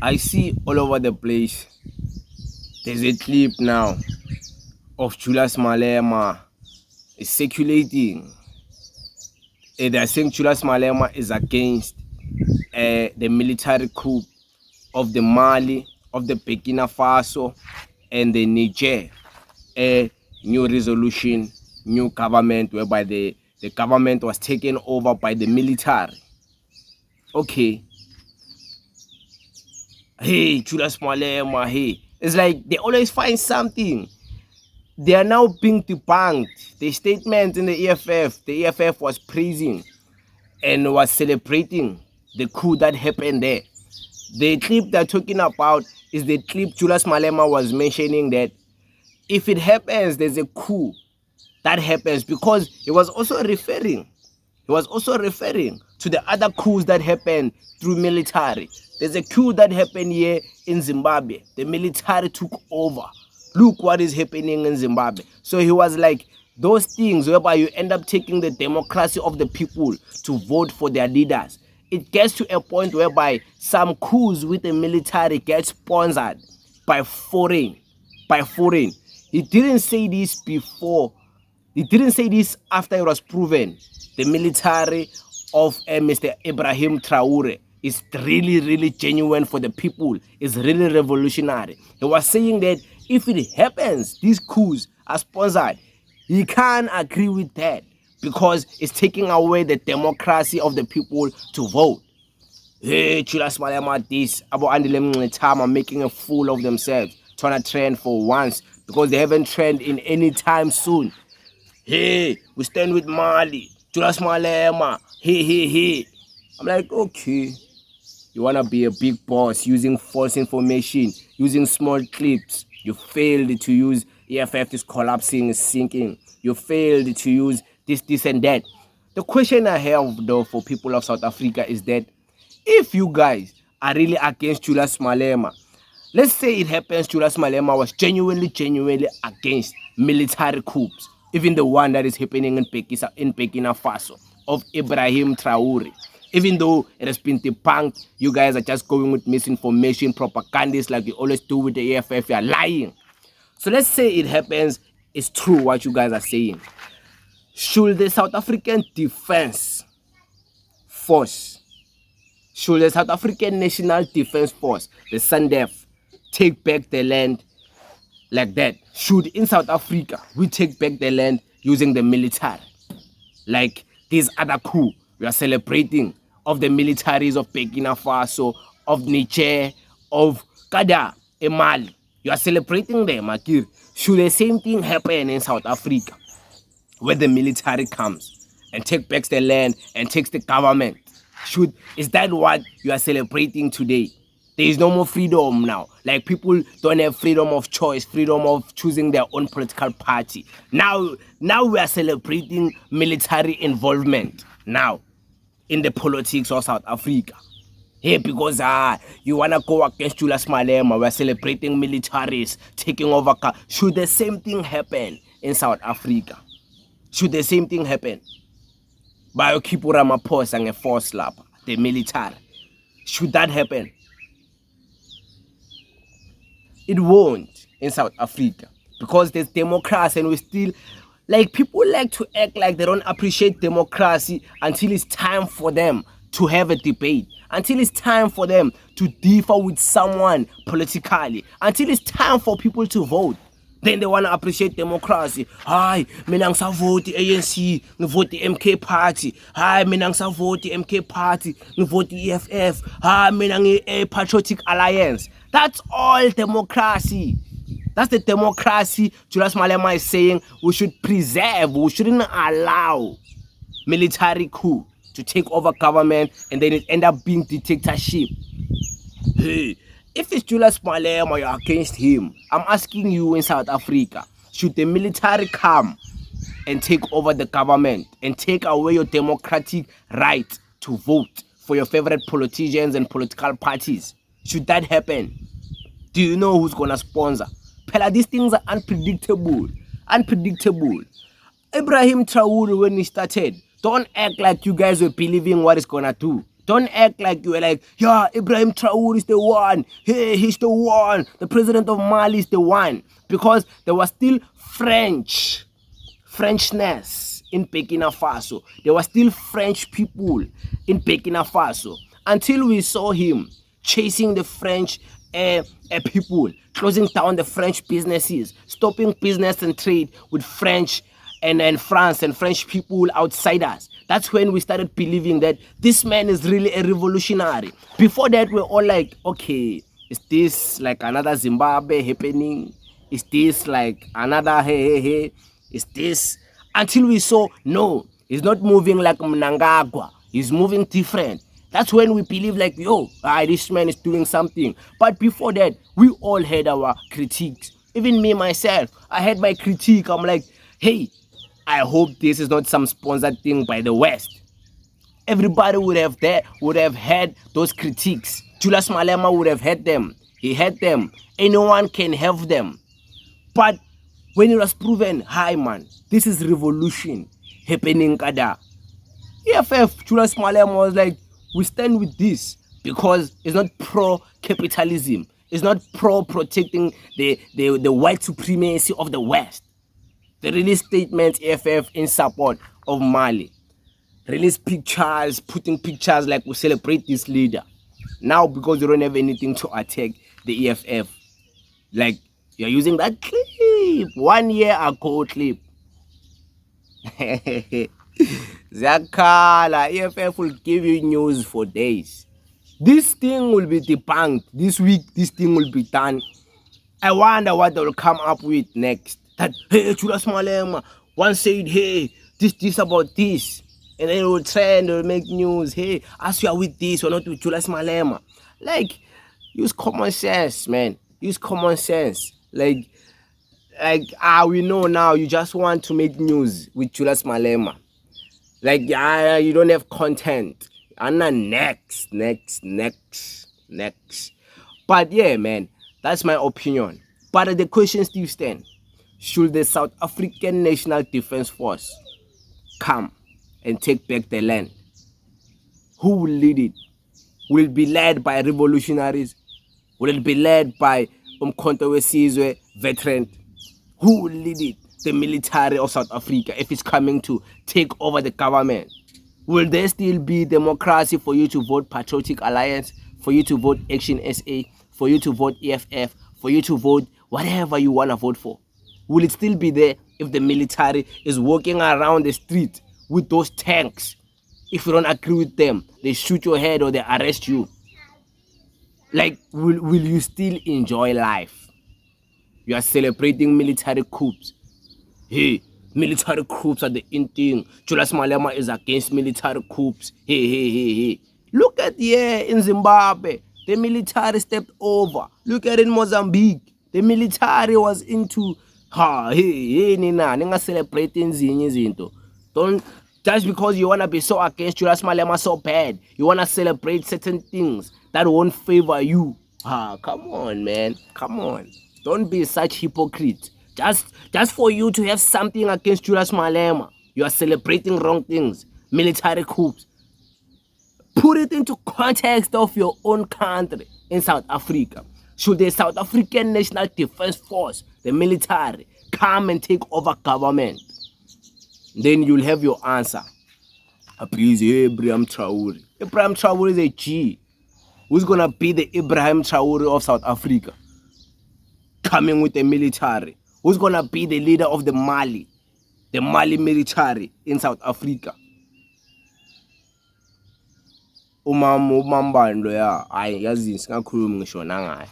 I see all over the place. There's a clip now of Julius Malema is circulating. They're saying Julius Malema is against the military coup of the Mali, of the Burkina Faso, and the Niger. A new resolution, new government, whereby the government was taken over by the military. Okay. Hey, Julius Malema, hey. It's like they always find something. They are now being debunked. The statement in the EFF was praising and was celebrating the coup that happened there. The clip they're talking about is the clip Julius Malema was mentioning that if it happens, there's a coup that happens, because he was also referring to the other coups that happened through military. There's a coup that happened here in Zimbabwe. The military took over. Look what is happening in Zimbabwe. So he was like, those things whereby you end up taking the democracy of the people to vote for their leaders. It gets to a point whereby some coups with the military get sponsored by foreign. He didn't say this before. He didn't say this after it was proven the military of Mr. Ibrahim Traore is really, really genuine for the people. It's really revolutionary. He was saying that if it happens, these coups are sponsored. He can't agree with that because it's taking away the democracy of the people to vote. Hey, Julius Malema, this about Andile time are making a fool of themselves, trying to trend for once because they haven't trend in any time soon. Hey, we stand with Mali, Julius Malema, hey. I'm like, okay, you want to be a big boss using false information, using small clips. You failed to use EFF is collapsing, is sinking. You failed to use this and that. The question I have though for people of South Africa is that if you guys are really against Julius Malema, let's say it happens Julius Malema was genuinely against military coups, even the one that is happening in Burkina Faso of Ibrahim Traore. Even though it has been debunked, you guys are just going with misinformation, propagandists like you always do with the EFF. You are lying. So let's say it happens, it's true what you guys are saying. Should the South African Defense Force, should the South African National Defense Force, the Sandf, take back the land like that? Should in South Africa we take back the land using the military? Like these other coup we are celebrating of the militaries of Burkina Faso, of Niger, of Kada, Mali. You are celebrating them, Akir. Should the same thing happen in South Africa, where the military comes and takes back the land and takes the government? Is that what you are celebrating today? There is no more freedom now. Like people don't have freedom of choice, freedom of choosing their own political party. Now we are celebrating military involvement now in the politics of South Africa. Hey, because you wanna go against Julius Malema, we're celebrating militaries taking over. Should the same thing happen in South Africa? Should the same thing happen? By Kipura Ramaphosa and a force slap, the military. Should that happen? It won't in South Africa because there's democracy and we still, like, people like to act like they don't appreciate democracy until it's time for them to have a debate, until it's time for them to differ with someone politically, until it's time for people to vote. Then they want to appreciate democracy. Hi, mina ngisavoti ANC, ngivoti MK party. Hi, mina ngisavoti MK party, ngivoti EFF. Hi, mina ngi Patriotic Alliance. That's all democracy. That's the democracy Julius Malema is saying we should preserve. We shouldn't allow military coup to take over government and then it end up being dictatorship. Hey, if it's Julius Malema, you're against him. I'm asking you in South Africa, should the military come and take over the government and take away your democratic right to vote for your favorite politicians and political parties? Should that happen? Do you know who's gonna sponsor? Pella, these things are unpredictable. Ibrahim Traore, when he started, don't act like you guys were believing what he's gonna do. Don't act like you were like, yeah, Ibrahim Traore is the one. Hey, he's the one. The president of Mali is the one. Because there was still Frenchness in Burkina Faso. There were still French people in Burkina Faso. Until we saw him chasing the French people, closing down the French businesses, stopping business and trade with French and France and French people outside us. That's when we started believing that this man is really a revolutionary. Before that, we're all like, okay, is this like another Zimbabwe happening? Is this like another hey? Is this? Until we saw, no, he's not moving like Mnangagwa. He's moving different. That's when we believe like, yo, this man is doing something. But before that, we all had our critiques. Even me, myself, I had my critique. I'm like, hey, I hope this is not some sponsored thing by the West. Everybody would have had those critiques. Julius Malema would have had them. He had them. Anyone can have them. But when it was proven, hi man, this is revolution happening kada. EFF, Julius Malema was like, we stand with this because it's not pro-capitalism. It's not pro-protecting the white supremacy of the West. They released statements, EFF, in support of Mali. Release pictures, putting pictures like we celebrate this leader. Now, because you don't have anything to attack the EFF, like you're using that clip, 1 year ago clip. Zakala, EFF will give you news for days. This thing will be debunked. This week, this thing will be done. I wonder what they will come up with next. That, hey, Julius Malema once said, hey, this about this. And then it will trend, it will make news. Hey, as you are with this, you're not with Julius Malema. Like, use common sense, man. Use common sense. Like, we know now you just want to make news with Julius Malema. Like, you don't have content. And then next. But yeah, man, that's my opinion. But the question still stands. Should the South African National Defense Force come and take back the land? Who will lead it? Will it be led by revolutionaries? Will it be led by Umkhonto weSizwe veteran? Who will lead it? The military of South Africa, if it's coming to take over the government? Will there still be democracy for you to vote Patriotic Alliance, for you to vote Action SA, for you to vote EFF, for you to vote whatever you want to vote for? Will it still be there if the military is walking around the street with those tanks? If you don't agree with them, they shoot your head or they arrest you. Like, will you still enjoy life? You are celebrating military coups. Hey, military coups are the in thing. Julius Malema is against military coups. Hey. Look at in Zimbabwe. The military stepped over. Look at in Mozambique. The military was into ninga celebrating zinto. Don't just because you wanna be so against Julius Malema so bad, you wanna celebrate certain things that won't favor you. Come on, man. Come on. Don't be such hypocrite. Just for you to have something against Julius Malema, you are celebrating wrong things. Military coups. Put it into context of your own country in South Africa. Should the South African National Defense Force, the military, come and take over government? Then you'll have your answer. Please, Ibrahim Traore. Ibrahim Traore is a G. Who's gonna be the Ibrahim Traore of South Africa? Coming with the military. Who's gonna be the leader of the Mali military in South Africa? Umambando ya, yazi singakhulumi ngisho nangaye.